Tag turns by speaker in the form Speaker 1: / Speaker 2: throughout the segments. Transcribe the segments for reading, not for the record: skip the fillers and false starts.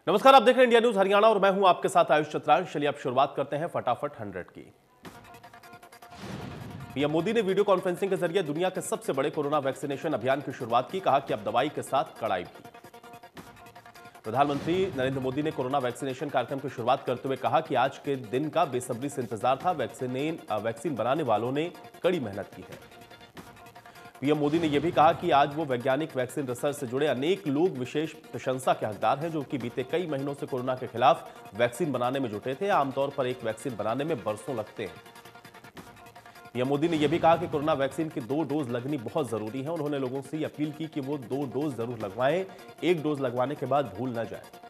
Speaker 1: नमस्कार, आप देख रहे हैं इंडिया न्यूज हरियाणा और मैं हूं आपके साथ आयुष चतुरांश। चलिए अब शुरुआत करते हैं फटाफट 100 की। पीएम मोदी ने वीडियो कॉन्फ्रेंसिंग के जरिए दुनिया के सबसे बड़े कोरोना वैक्सीनेशन अभियान की शुरुआत की। कहा कि अब दवाई के साथ कड़ाई भी। प्रधानमंत्री नरेंद्र मोदी ने कोरोना वैक्सीनेशन कार्यक्रम की शुरुआत करते हुए कहा कि आज के दिन का बेसब्री से इंतजार था। वैक्सीन बनाने वालों ने कड़ी मेहनत की है। पीएम मोदी ने यह भी कहा कि आज वो वैज्ञानिक वैक्सीन रिसर्च से जुड़े अनेक लोग विशेष प्रशंसा के हकदार हैं, जो कि बीते कई महीनों से कोरोना के खिलाफ वैक्सीन बनाने में जुटे थे। आमतौर पर एक वैक्सीन बनाने में बरसों लगते हैं। पीएम मोदी ने यह भी कहा कि कोरोना वैक्सीन की 2 डोज लगनी बहुत जरूरी है। उन्होंने लोगों से अपील की कि वो 2 डोज जरूर लगवाएं, 1 डोज लगवाने के बाद भूल न जाए।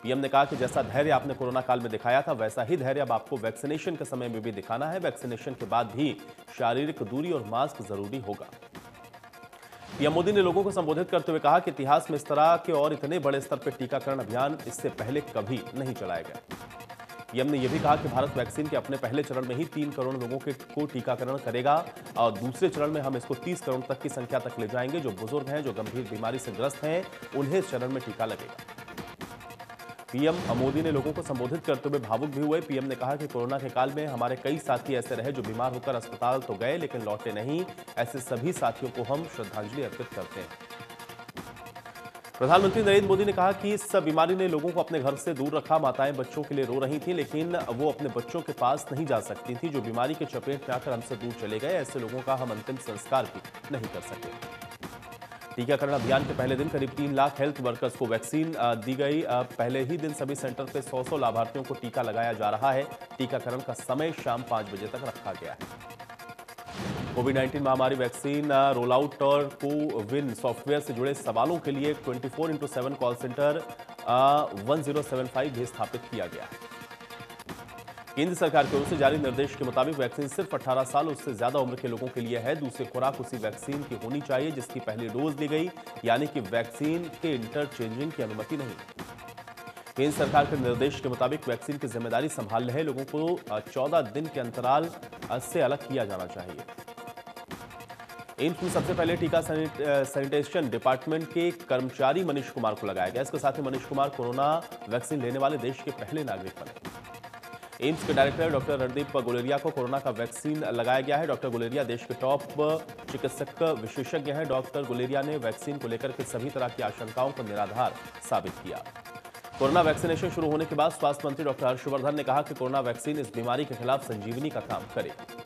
Speaker 1: पीएम ने कहा कि जैसा धैर्य आपने कोरोना काल में दिखाया था, वैसा ही धैर्य अब आपको वैक्सीनेशन के समय में भी दिखाना है। वैक्सीनेशन के बाद भी शारीरिक दूरी और मास्क जरूरी होगा। पीएम मोदी ने लोगों को संबोधित करते हुए कहा कि इतिहास में इस तरह के और इतने बड़े स्तर पर टीकाकरण अभियान इससे पहले कभी नहीं चलाया गया। पीएम ने यह भी कहा कि भारत वैक्सीन के अपने पहले चरण में ही 3 करोड़ लोगों को टीकाकरण करेगा और दूसरे चरण में हम इसको 30 करोड़ तक की संख्या तक ले जाएंगे। जो बुजुर्ग हैं, जो गंभीर बीमारी से ग्रस्त हैं, उन्हें इस चरण में टीका लगेगा। पीएम मोदी ने लोगों को संबोधित करते हुए भावुक भी हुए। पीएम ने कहा कि कोरोना के काल में हमारे कई साथी ऐसे रहे जो बीमार होकर अस्पताल तो गए लेकिन लौटे नहीं। ऐसे सभी साथियों को हम श्रद्धांजलि अर्पित करते हैं। प्रधानमंत्री नरेंद्र मोदी ने कहा कि इस बीमारी ने लोगों को अपने घर से दूर रखा। माताएं बच्चों के लिए रो रही थीं, लेकिन वो अपने बच्चों के पास नहीं जा सकती थी, जो बीमारी के चपेट में आकर हमसे दूर चले गए। ऐसे लोगों का हम अंतिम संस्कार भी नहीं कर सके। टीकाकरण अभियान के पहले दिन करीब 3 लाख हेल्थ वर्कर्स को वैक्सीन दी गई। पहले ही दिन सभी सेंटर पे 100 लाभार्थियों को टीका लगाया जा रहा है। टीकाकरण का समय शाम 5 बजे तक रखा गया है। कोविड-19 महामारी वैक्सीन रोल आउट और कोविन सॉफ्टवेयर से जुड़े सवालों के लिए 24x7 कॉल सेंटर 1075 भी स्थापित किया गया है। केंद्र सरकार की ओर से जारी निर्देश के मुताबिक वैक्सीन सिर्फ 18 साल उससे ज्यादा उम्र के लोगों के लिए है। दूसरी खुराक उसी वैक्सीन की होनी चाहिए जिसकी पहली डोज ली गई, यानी कि वैक्सीन के इंटरचेंजिंग की अनुमति नहीं। केंद्र सरकार के निर्देश के मुताबिक वैक्सीन की जिम्मेदारी संभाल रहे लोगों को 14 दिन के अंतराल से अलग किया जाना चाहिए। एम्स में सबसे पहले टीका सैनिटेशन डिपार्टमेंट के कर्मचारी मनीष कुमार को लगाया गया। इसके साथ ही मनीष कुमार कोरोना वैक्सीन लेने वाले देश के पहले नागरिक बने। एम्स के डायरेक्टर डॉक्टर रणदीप गुलेरिया को कोरोना का वैक्सीन लगाया गया है। डॉक्टर गुलेरिया देश के टॉप चिकित्सक विशेषज्ञ हैं। डॉक्टर गुलेरिया ने वैक्सीन को लेकर के सभी तरह की आशंकाओं को निराधार साबित किया। कोरोना वैक्सीनेशन शुरू होने के बाद स्वास्थ्य मंत्री डॉक्टर हर्षवर्धन ने कहा कि कोरोना वैक्सीन इस बीमारी के खिलाफ संजीवनी का काम करेगी।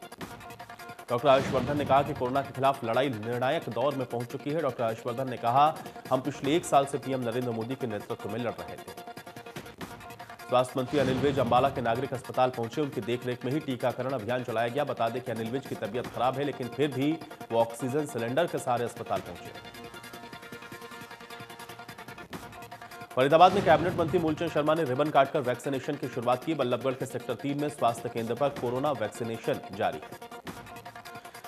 Speaker 1: डॉक्टर हर्षवर्धन ने कहा कि कोरोना के खिलाफ लड़ाई निर्णायक दौर में पहुंच चुकी है। डॉक्टर हर्षवर्धन ने कहा, हम पिछले 1 साल से पीएम नरेंद्र मोदी के नेतृत्व में लड़ रहे थे। स्वास्थ्य मंत्री अनिल विज अंबाला के नागरिक अस्पताल पहुंचे। उनकी देखरेख में ही टीकाकरण अभियान चलाया गया। बता दें कि अनिल विज की तबीयत खराब है, लेकिन फिर भी वो ऑक्सीजन सिलेंडर के सहारे अस्पताल पहुंचे। फरीदाबाद में कैबिनेट मंत्री मूलचंद शर्मा ने रिबन काटकर वैक्सीनेशन की शुरुआत की। बल्लभगढ़ के सेक्टर 3 में स्वास्थ्य केंद्र पर कोरोना वैक्सीनेशन जारी है।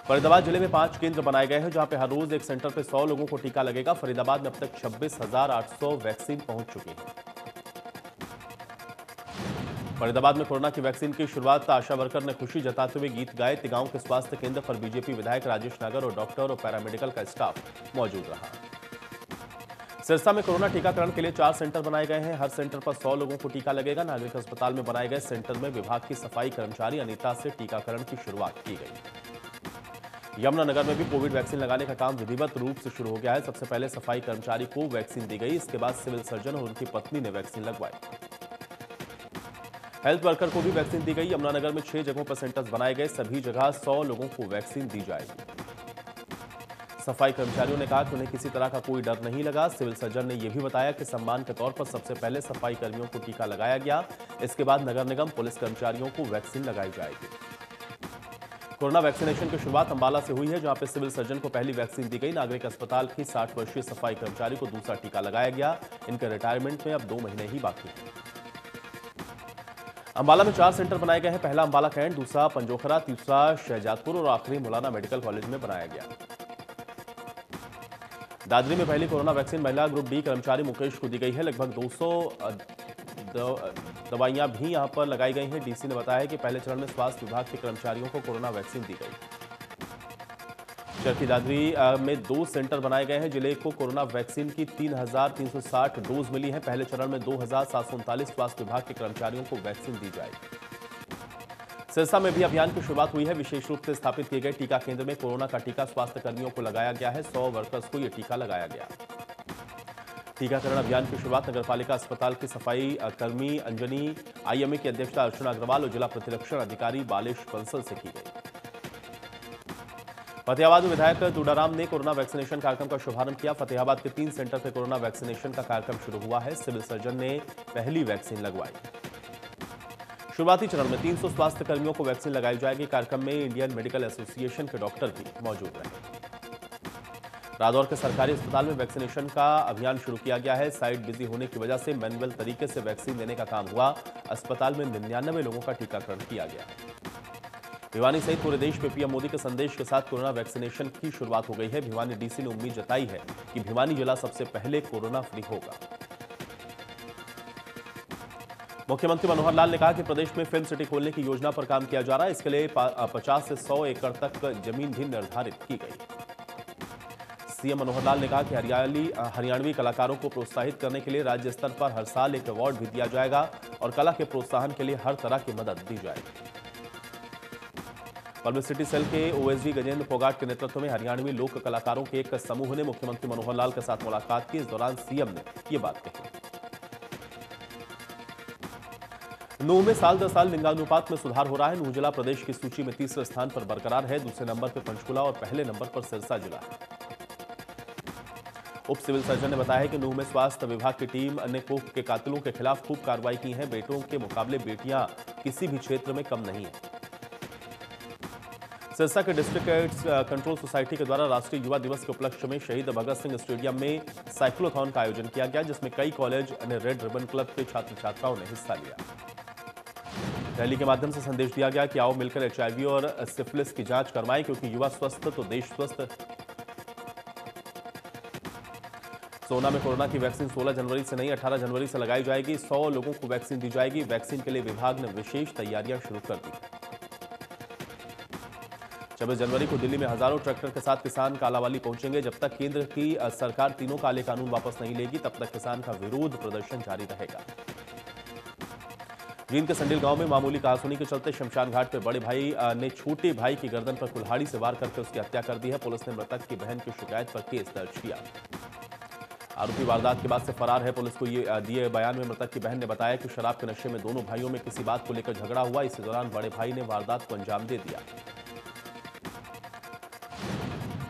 Speaker 1: फरीदाबाद जिले में 5 केंद्र बनाए गए हैं, जहां पे हर रोज एक सेंटर पर 100 लोगों को टीका लगेगा। फरीदाबाद में अब तक 26,800 वैक्सीन पहुंच चुकी है। फरीदाबाद में कोरोना की वैक्सीन की शुरुआत आशा वर्कर ने खुशी जताते हुए गीत गाए। तिगांव के स्वास्थ्य केंद्र पर बीजेपी विधायक राजेश नागर और डॉक्टर और पैरामेडिकल का स्टाफ मौजूद रहा। सिरसा में कोरोना टीकाकरण के लिए 4 सेंटर बनाए गए हैं। हर सेंटर पर 100 लोगों को टीका लगेगा। नागरिक अस्पताल में बनाए गए सेंटर में विभाग की सफाई कर्मचारी अनीता से टीकाकरण की शुरुआत की गई। यमुनानगर में भी कोविड वैक्सीन लगाने का काम विधिवत रूप से शुरू हो गया है। सबसे पहले सफाई कर्मचारी को वैक्सीन दी गई। इसके बाद सिविल सर्जन और उनकी पत्नी ने वैक्सीन लगवाई। हेल्थ वर्कर को भी वैक्सीन दी गई। यमुनानगर में 6 जगहों पर सेंटर्स बनाए गए। सभी जगह 100 लोगों को वैक्सीन दी जाएगी। सफाई कर्मचारियों ने कहा कि उन्हें किसी तरह का कोई डर नहीं लगा। सिविल सर्जन ने यह भी बताया कि सम्मान के तौर पर सबसे पहले सफाई कर्मियों को टीका लगाया गया। इसके बाद नगर निगम पुलिस कर्मचारियों को वैक्सीन लगाई जाएगी। कोरोना वैक्सीनेशन की शुरुआत अंबाला से हुई है, जहां पे सिविल सर्जन को पहली वैक्सीन दी गई। नागरिक अस्पताल की 60 वर्षीय सफाई कर्मचारी को दूसरा टीका लगाया गया। इनके रिटायरमेंट में अब 2 महीने ही बाकी हैं। अंबाला में 4 सेंटर बनाए गए हैं। पहला अंबाला कैंट, दूसरा पंजोखरा, तीसरा शहजादपुर और आखिरी मौलाना मेडिकल कॉलेज में बनाया गया। दादरी में पहली कोरोना वैक्सीन महिला ग्रुप डी कर्मचारी मुकेश को दी गई है। लगभग 200 दवाइयां भी यहां पर लगाई गई हैं। डीसी ने बताया कि पहले चरण में स्वास्थ्य विभाग के कर्मचारियों को कोरोना वैक्सीन दी गई। चरखी दादरी में 2 सेंटर बनाए गए हैं। जिले को कोरोना वैक्सीन की 3,360 डोज मिली है। पहले चरण में 2,739 स्वास्थ्य विभाग के कर्मचारियों को वैक्सीन दी जाएगी। सिरसा में भी अभियान की शुरुआत हुई है। विशेष रूप से स्थापित किए गए टीका केंद्र में कोरोना का टीका स्वास्थ्य कर्मियों को लगाया गया है। 100 वर्कर्स को यह टीका लगाया गया। टीकाकरण अभियान की शुरुआत नगरपालिका अस्पताल की सफाई कर्मी अंजनी, आईएमए की अध्यक्षता अर्चना अग्रवाल और जिला प्रतिरक्षण अधिकारी बालेश बंसल से की गई। फतेहाबाद में विधायक दूडाराम ने कोरोना वैक्सीनेशन कार्यक्रम का शुभारंभ किया। फतेहाबाद के 3 सेंटर पर कोरोना वैक्सीनेशन का कार्यक्रम शुरू हुआ है। सिविल सर्जन ने पहली वैक्सीन लगवाई। शुरुआती चरण में 300 स्वास्थ्य कर्मियों को वैक्सीन लगाई जाएगी। कार्यक्रम में इंडियन मेडिकल एसोसिएशन के डॉक्टर भी मौजूद रहे। रादौर के सरकारी अस्पताल में वैक्सीनेशन का अभियान शुरू किया गया है। साइट बिजी होने की वजह से मैनुअल तरीके से वैक्सीन देने का काम हुआ। अस्पताल में 99 लोगों का टीकाकरण किया गया। भिवानी सहित पूरे देश में पीएम मोदी के संदेश के साथ कोरोना वैक्सीनेशन की शुरुआत हो गई है। भिवानी डीसी ने उम्मीद जताई है कि भिवानी जिला सबसे पहले कोरोना फ्री होगा। मुख्यमंत्री मनोहर लाल ने कहा कि प्रदेश में फिल्म सिटी खोलने की योजना पर काम किया जा रहा है। इसके लिए 50 से 100 एकड़ तक जमीन भी निर्धारित की गई। सीएम मनोहर लाल ने कहा कि हरियाणवी कलाकारों को प्रोत्साहित करने के लिए राज्य स्तर पर हर साल एक अवार्ड भी दिया जाएगा और कला के प्रोत्साहन के लिए हर तरह की मदद दी जाएगी। पब्लिसिटी सेल के ओएसडी गजेंद्र फोगाट के नेतृत्व में हरियाणवी लोक कलाकारों के एक समूह ने मुख्यमंत्री मनोहर लाल के साथ मुलाकात की। इस दौरान सीएम ने यह बात कही। नूह में साल दर साल लिंगानुपात में सुधार हो रहा है। नूह जिला प्रदेश की सूची में तीसरे स्थान पर बरकरार है। दूसरे नंबर पर पंचकुला और पहले नंबर पर सिरसा जिला है। उप सिविल सर्जन ने बताया कि नूह में स्वास्थ्य विभाग की टीम अन्य कोख के कातिलों के खिलाफ खूब कार्रवाई की है। बेटों के मुकाबले बेटियां किसी भी क्षेत्र में कम नहीं है। सिरसा के डिस्ट्रिक्ट एड्स कंट्रोल सोसाइटी के द्वारा राष्ट्रीय युवा दिवस के उपलक्ष्य में शहीद भगत सिंह स्टेडियम में साइक्लोथॉन का आयोजन किया गया, जिसमें कई कॉलेज अन्य रेड रिबन क्लब के छात्र छात्राओं ने हिस्सा लिया। रैली के माध्यम से संदेश दिया गया कि आओ मिलकर एचआईवी और सिफिलिस की जांच करवाएं, क्योंकि युवा स्वस्थ तो देश स्वस्थ। सोना में कोरोना की वैक्सीन 16 जनवरी से नहीं 18 जनवरी से लगाई जाएगी। 100 लोगों को वैक्सीन दी जाएगी। वैक्सीन के लिए विभाग ने विशेष तैयारियां शुरू कर दी। 26 जनवरी को दिल्ली में हजारों ट्रैक्टर के साथ किसान कालावाली पहुंचेंगे। जब तक केंद्र की सरकार तीनों काले कानून वापस नहीं लेगी, तब तक किसान का विरोध प्रदर्शन जारी रहेगा। जींद के संडिल गांव में मामूली कहासुनी के चलते शमशान घाट पर बड़े भाई ने छोटे भाई की गर्दन पर कुल्हाड़ी से वार करके उसकी हत्या कर दी है। पुलिस ने मृतक की बहन की शिकायत पर केस दर्ज किया। आरोपी वारदात के बाद से फरार है। पुलिस को ये दिए बयान में मृतक की बहन ने बताया कि शराब के नशे में दोनों भाइयों में किसी बात को लेकर झगड़ा हुआ। इसी दौरान बड़े भाई ने वारदात को अंजाम दे दिया।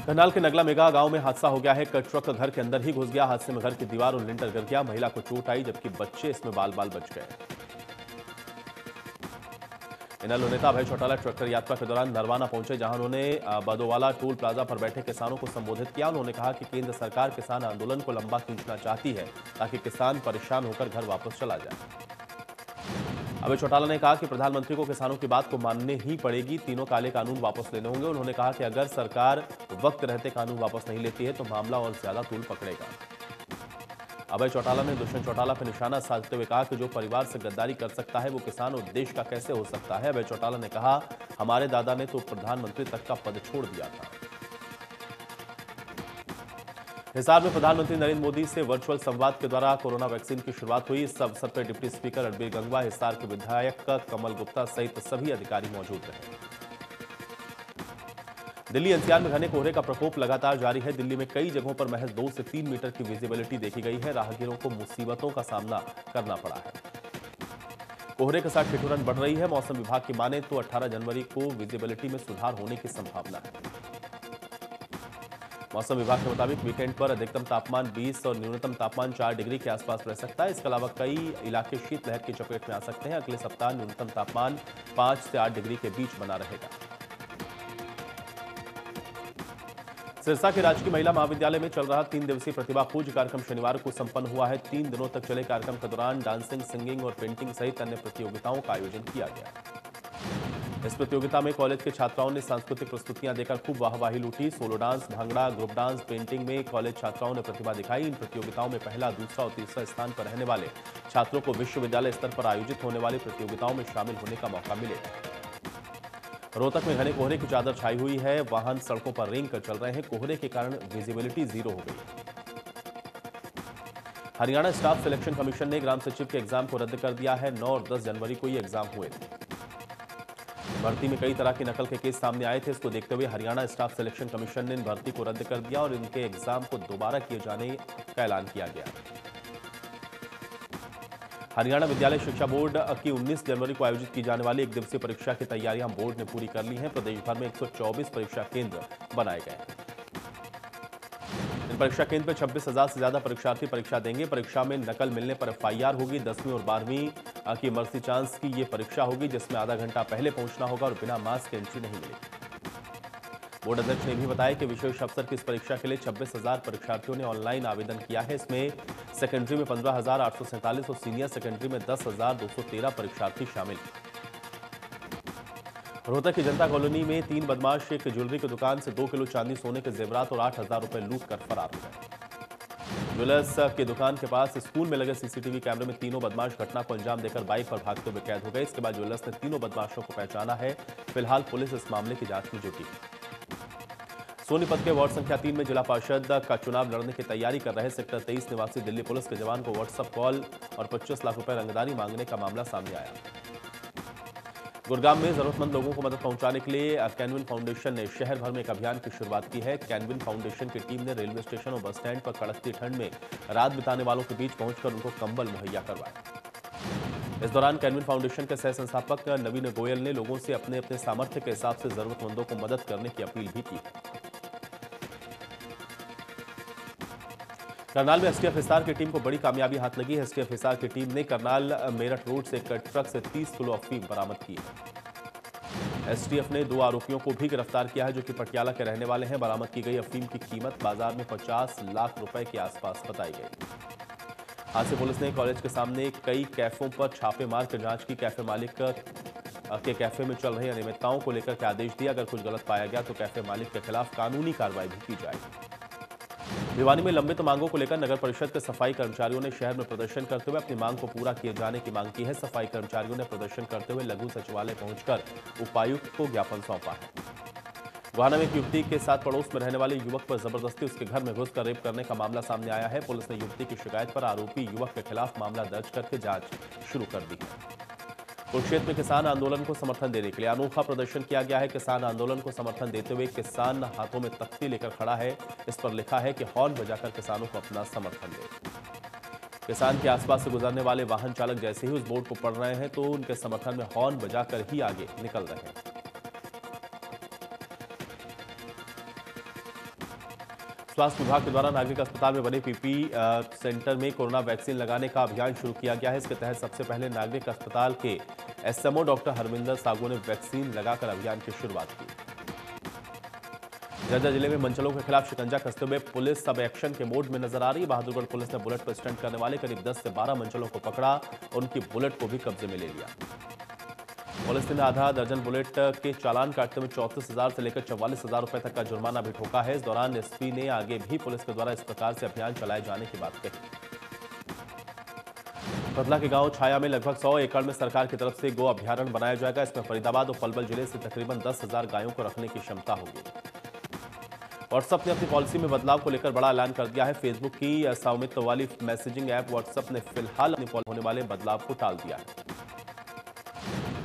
Speaker 1: करनाल के नगला मेगा गांव में हादसा हो गया है। ट्रक घर के अंदर ही घुस गया। हादसे में घर की दीवार और लिंटर गिर गया। महिला को चोट आई, जबकि बच्चे इसमें बाल बाल बच गए। इनेलो नेता अभय चौटाला ट्रैक्टर यात्रा के दौरान नरवाना पहुंचे, जहां उन्होंने बदोवाला टोल प्लाजा पर बैठे किसानों को संबोधित किया। उन्होंने कहा कि केंद्र सरकार किसान आंदोलन को लंबा खींचना चाहती है, ताकि किसान परेशान होकर घर वापस चला जाए। अभय चौटाला ने कहा कि प्रधानमंत्री को किसानों की बात को मानने ही पड़ेगी। तीनों काले कानून वापस लेने होंगे। उन्होंने कहा कि अगर सरकार वक्त रहते कानून वापस नहीं लेती है तो मामला और ज्यादा तूल पकड़ेगा। अभय चौटाला ने दुष्यंत चौटाला पर निशाना साधते हुए कहा कि जो परिवार से गद्दारी कर सकता है वो किसान और देश का कैसे हो सकता है। अभय चौटाला ने कहा, हमारे दादा ने तो प्रधानमंत्री तक का पद छोड़ दिया था। हिसार में प्रधानमंत्री नरेंद्र मोदी से वर्चुअल संवाद के द्वारा कोरोना वैक्सीन की शुरुआत हुई। इस अवसर पर डिप्टी स्पीकर रणबीर गंगवा, हिसार के विधायक कमल गुप्ता सहित सभी अधिकारी मौजूद रहे। दिल्ली एनसीआर में घने कोहरे का प्रकोप लगातार जारी है। दिल्ली में कई जगहों पर महज 2 से 3 मीटर की विजिबिलिटी देखी गई है। राहगीरों को मुसीबतों का सामना करना पड़ा है। कोहरे के साथ ठिठुरन बढ़ रही है। मौसम विभाग की माने तो 18 जनवरी को विजिबिलिटी में सुधार होने की संभावना है। मौसम विभाग के मुताबिक वीकेंड पर अधिकतम तापमान 20 और न्यूनतम तापमान 4 डिग्री के आसपास रह सकता है। इसके अलावा कई इलाके शीतलहर की चपेट में आ सकते हैं। अगले सप्ताह न्यूनतम तापमान 5 से 8 डिग्री के बीच बना रहेगा। सिरसा के राजकीय महिला महाविद्यालय में चल रहा 3 दिवसीय प्रतिभा खोज कार्यक्रम शनिवार को संपन्न हुआ है। 3 दिनों तक चले कार्यक्रम के दौरान डांसिंग, सिंगिंग और पेंटिंग सहित अन्य प्रतियोगिताओं का आयोजन किया गया। इस प्रतियोगिता में कॉलेज के छात्राओं ने सांस्कृतिक प्रस्तुतियां देकर खूब वाहवाही लूटी। Solo dance, bhangra, group dance, painting में कॉलेज छात्राओं ने प्रतिभा दिखाई। इन प्रतियोगिताओं में पहला, दूसरा और तीसरा स्थान पर रहने वाले छात्रों को विश्वविद्यालय स्तर पर आयोजित होने वाली प्रतियोगिताओं में शामिल होने का मौका मिलेगा। रोहतक में घने कोहरे की चादर छाई हुई है। वाहन सड़कों पर रेंग कर चल रहे हैं। कोहरे के कारण विजिबिलिटी जीरो हो गई। हरियाणा स्टाफ सिलेक्शन कमीशन ने ग्राम सचिव के एग्जाम को रद्द कर दिया है। 9 और 10 जनवरी को ये एग्जाम हुए थे। भर्ती में कई तरह की नकल के केस सामने आए थे। इसको देखते हुए हरियाणा स्टाफ सिलेक्शन कमीशन ने इन भर्ती को रद्द कर दिया और इनके एग्जाम को दोबारा किए जाने का ऐलान किया गया। हरियाणा विद्यालय शिक्षा बोर्ड की 19 जनवरी को आयोजित की जाने वाली एक दिवसीय परीक्षा की तैयारियां बोर्ड ने पूरी कर ली हैं। प्रदेश भर में 124 परीक्षा केंद्र बनाए गए हैं। इन परीक्षा केंद्र पर 26,000 से ज्यादा परीक्षार्थी परीक्षा देंगे। परीक्षा में नकल मिलने पर एफआईआर होगी। 10वीं और 12वीं की मर्सी चांस की ये परीक्षा होगी, जिसमें आधा घंटा पहले पहुंचना होगा और बिना मास्क के एंट्री नहीं मिलेगी। बोर्ड अध्यक्ष ने भी बताया कि विशेष अवसर की इस परीक्षा के लिए 26,000 परीक्षार्थियों ने ऑनलाइन आवेदन किया है। इसमें सेकेंडरी में 15,847 और सीनियर सेकेंडरी में 10,213 परीक्षार्थी शामिल। रोहतक की जनता कॉलोनी में 3 बदमाश एक ज्वेलरी की दुकान से 2 किलो चांदी, सोने के जेवरात और 8,000 रुपए लूट कर फरार हो गए। ज्वेलर्स की दुकान के पास स्कूल में लगे सीसीटीवी कैमरे में तीनों बदमाश घटना को अंजाम देकर बाइक पर भागते हुए कैद हो गए। इसके बाद ज्वेलर्स ने तीनों बदमाशों को पहचाना है। फिलहाल पुलिस इस मामले की जांच में जुटी है। सोनीपत के वार्ड संख्या 3 में जिला पार्षद का चुनाव लड़ने की तैयारी कर रहे सेक्टर 23 निवासी दिल्ली पुलिस के जवान को व्हाट्सएप कॉल और 25 लाख रुपए रंगदारी मांगने का मामला सामने आया। गुरुग्राम में जरूरतमंद लोगों को मदद पहुंचाने के लिए कैनविन फाउंडेशन ने शहर भर में एक अभियान की शुरुआत की है। कैनविन फाउंडेशन की टीम ने रेलवे स्टेशन और बस स्टैंड पर कड़कती ठंड में रात बिताने वालों के बीच पहुंचकर उनको कंबल मुहैया करवाए। इस दौरान कैनविन फाउंडेशन के सह संस्थापक नवीन गोयल ने लोगों से अपने अपने सामर्थ्य के हिसाब से जरूरतमंदों को मदद करने की अपील भी की। करनाल में एसटीएफ हिसार की टीम को बड़ी कामयाबी हाथ लगी है। एसटीएफ हिसार की टीम ने करनाल मेरठ रोड से एक ट्रक से 30 किलो अफीम बरामद की है। एसटीएफ ने 2 आरोपियों को भी गिरफ्तार किया है, जो कि पटियाला के रहने वाले हैं। बरामद की गई अफीम की कीमत बाजार में 50 लाख रुपए के आसपास बताई गई। हादसे पुलिस ने कॉलेज के सामने कई कैफों पर छापे मारकर जांच की। कैफे मालिक के कैफे में चल रही अनियमितताओं को लेकर के आदेश दिया। अगर कुछ गलत पाया गया तो कैफे मालिक के खिलाफ कानूनी कार्रवाई भी की जाएगी। भिवानी में लंबित मांगों को लेकर नगर परिषद के सफाई कर्मचारियों ने शहर में प्रदर्शन करते हुए अपनी मांग को पूरा किए जाने की मांग की है। सफाई कर्मचारियों ने प्रदर्शन करते हुए लघु सचिवालय पहुंचकर उपायुक्त को ज्ञापन सौंपा है। गोहाना में एक युवती के साथ पड़ोस में रहने वाले युवक पर जबरदस्ती उसके घर में घुसकर रेप करने का मामला सामने आया है। पुलिस ने युवती की शिकायत पर आरोपी युवक के खिलाफ मामला दर्ज करके जांच शुरू कर दी है। कुरुक्षेत्र में किसान आंदोलन को समर्थन देने के लिए अनोखा प्रदर्शन किया गया है। किसान आंदोलन को समर्थन देते हुए किसान हाथों में तख्ती लेकर खड़ा है। इस पर लिखा है कि हॉर्न बजाकर किसानों को अपना समर्थन दे। किसान के आसपास से गुजरने वाले वाहन चालक जैसे ही उस बोर्ड को पढ़ रहे हैं तो उनके समर्थन में हॉर्न बजाकर ही आगे निकल रहे हैं। स्वास्थ्य विभाग के द्वारा नागरिक अस्पताल में बने पीपी सेंटर में कोरोना वैक्सीन लगाने का अभियान शुरू किया गया है। इसके तहत सबसे पहले नागरिक अस्पताल के एसएमओ डॉक्टर हरविंदर सागू ने वैक्सीन लगाकर अभियान की शुरुआत की। झज्जर जिले में मंचलों के खिलाफ शिकंजा कसते हुए पुलिस सब एक्शन के मोड में नजर आ रही है। बहादुरगढ़ पुलिस ने बुलेट पर स्टंट करने वाले करीब 10 से 12 मंचलों को पकड़ा और उनकी बुलेट को भी कब्जे में ले लिया। पुलिस ने आधा दर्जन बुलेट के चालान काटते हुए 34,000 से लेकर 44,000 रुपए तक का जुर्माना भी ठोका है। इस दौरान एसपी ने आगे भी पुलिस के द्वारा इस प्रकार से अभियान चलाए जाने की बात कही। बदला के गांव छाया में लगभग 100 एकड़ में सरकार की तरफ से गो अभ्यारण्य बनाया जाएगा। इसमें फरीदाबाद और पलवल जिले से तकरीबन 10,000 गायों को रखने की क्षमता होगी। व्हाट्सएप ने अपनी पॉलिसी में बदलाव को लेकर बड़ा ऐलान कर दिया है। फेसबुक की स्वामित्व वाली मैसेजिंग ऐप व्हाट्सएप ने फिलहाल अपनी होने वाले बदलाव को टाल दिया है।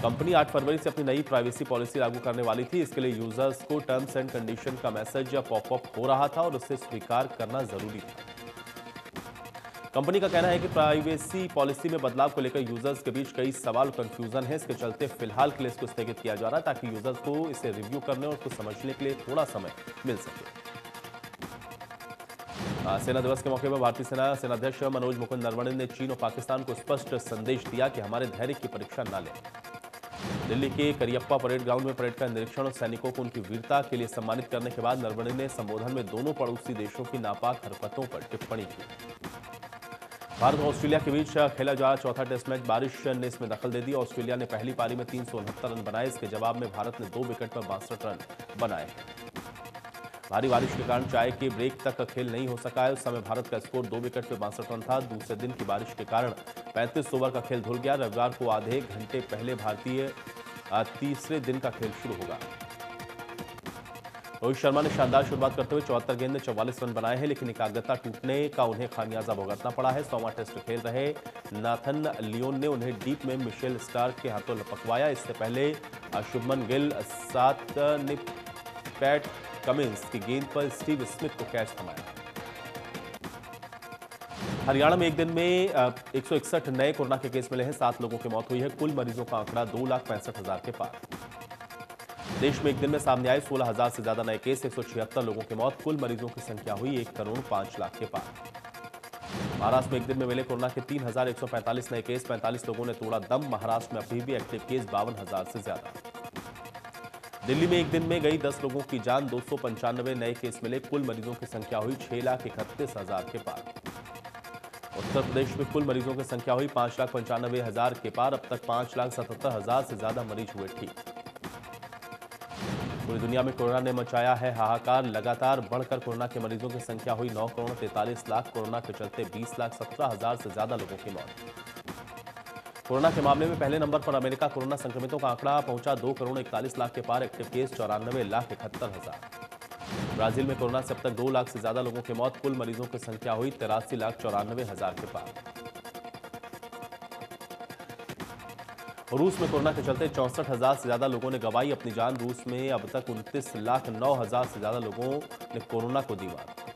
Speaker 1: कंपनी 8 फरवरी से अपनी नई प्राइवेसी पॉलिसी लागू करने वाली थी। इसके लिए यूजर्स को टर्म्स एंड कंडीशन का मैसेज पॉपअप हो रहा था और उसे स्वीकार करना जरूरी था। कंपनी का कहना है कि प्राइवेसी पॉलिसी में बदलाव को लेकर यूजर्स के बीच कई सवाल और कंफ्यूजन है। इसके चलते फिलहाल के लिए इसको स्थगित किया जा रहा है ताकि यूजर्स को इसे रिव्यू करने और उसको समझने के लिए थोड़ा समय मिल सके। सेना दिवस के मौके पर भारतीय सेना सेनाध्यक्ष मनोज मुकुंद नरवणे ने चीन और पाकिस्तान को स्पष्ट संदेश दिया कि हमारे धैर्य की परीक्षा न लें। दिल्ली के करियप्पा परेड ग्राउंड में परेड का निरीक्षण और सैनिकों को उनकी वीरता के लिए सम्मानित करने के बाद नरवणे ने संबोधन में दोनों पड़ोसी देशों की नापाक हरकतों पर टिप्पणी की। भारत और ऑस्ट्रेलिया के बीच खेला जा रहा चौथा टेस्ट मैच बारिश ने इसमें दखल दे दी। ऑस्ट्रेलिया ने पहली पारी में 369 रन बनाए। इसके जवाब में भारत ने 2 विकेट पर 62 रन बनाए। भारी बारिश के कारण चाय के ब्रेक तक खेल नहीं हो सका है। उस समय भारत का स्कोर 2 विकेट पर 62 रन था। दूसरे दिन की बारिश के कारण 35 ओवर का खेल धुल गया। रविवार को आधे घंटे पहले भारतीय तीसरे दिन का खेल शुरू होगा। रोहित शर्मा ने शानदार शुरुआत करते हुए 74 गेंद में 44 रन बनाए हैं, लेकिन एकाग्रता टूटने का उन्हें खामियाजा भुगतना पड़ा है। 100वां टेस्ट खेल रहे नाथन लियोन ने उन्हें डीप में मिशेल स्टार्क के हाथों लपकवाया। इससे पहले शुभमन गिल 7 ने पैट कमिंस की गेंद पर स्टीव स्मिथ को कैच थमाया। हरियाणा में एक दिन में 161 नए कोरोना के केस मिले हैं। 7 लोगों की मौत हुई है। कुल मरीजों का आंकड़ा 2,65,000 के पार। देश में एक दिन में सामने आए 16,000 से ज्यादा नए केस, 176 लोगों की मौत। कुल मरीजों की संख्या हुई 1,05,00,000 के पार। महाराष्ट्र में एक दिन में मिले कोरोना के 3,145 नए केस, 45 लोगों ने तोड़ा दम। महाराष्ट्र में अभी भी एक्टिव केस 52,000 से ज्यादा। दिल्ली में एक दिन में गई 10 लोगों की जान, 295 नए केस मिले। कुल मरीजों की संख्या हुई 6,31,000 के पार। उत्तर प्रदेश में कुल मरीजों की संख्या हुई 5,95,000 के पार। अब तक 5,77,000 से ज्यादा मरीज हुए ठीक। पूरी दुनिया में कोरोना ने मचाया है हाहाकार। लगातार बढ़कर कोरोना के मरीजों की संख्या हुई 9,43,00,000। कोरोना के चलते 20,17,000 से ज्यादा लोगों की मौत। कोरोना के मामले में पहले नंबर पर अमेरिका। कोरोना संक्रमितों का आंकड़ा पहुंचा 2,41,00,000 के पार। Active case 94,71,000। ब्राजील में कोरोना से अब तक 2 लाख से ज्यादा लोगों की मौत। कुल मरीजों की संख्या हुई 83,94,000 के पार। रूस में कोरोना के चलते 64,000 से ज्यादा लोगों ने गंवाई अपनी जान। रूस में अब तक 29,09,000 से ज्यादा लोगों ने कोरोना को दी मात।